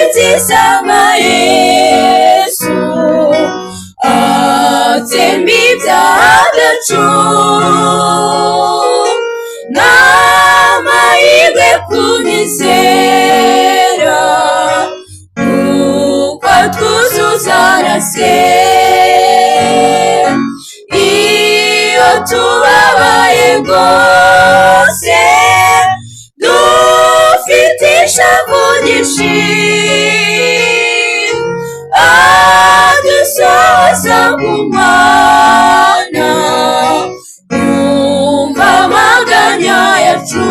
nziza Yesu atemba ibyaha byacu n'amahirwe kumizera kuko twuzuza na se iyo tubabaye rwose dufite ishavu ryinshi adusohoza mu Mana yumva amaganya yacu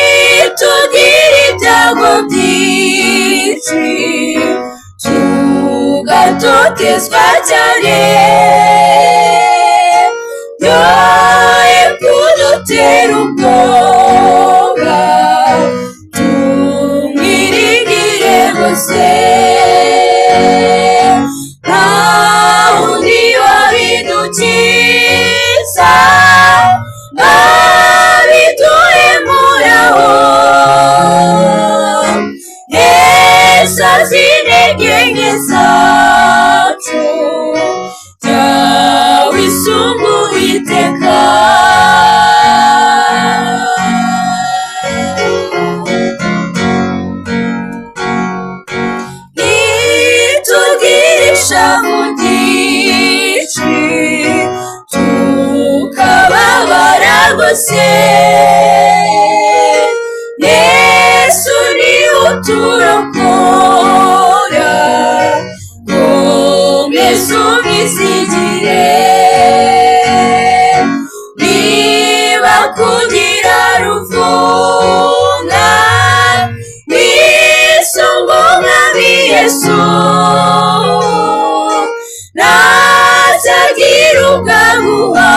nitugira ibyago byinshi tugatotezwa cyane yoye kudutera ubwoba tumwiringire bose nta wundi wabidukiza abiduhemuraho Yesu azi intege nke zacu jya wisunga Uwiteka nitugira ishavu ryinshi tukababara rwose Yesu niwe uturokora komeza umwizigire niba kugira ruvuna wisunga Umwami Yesu nazagira ubwaguha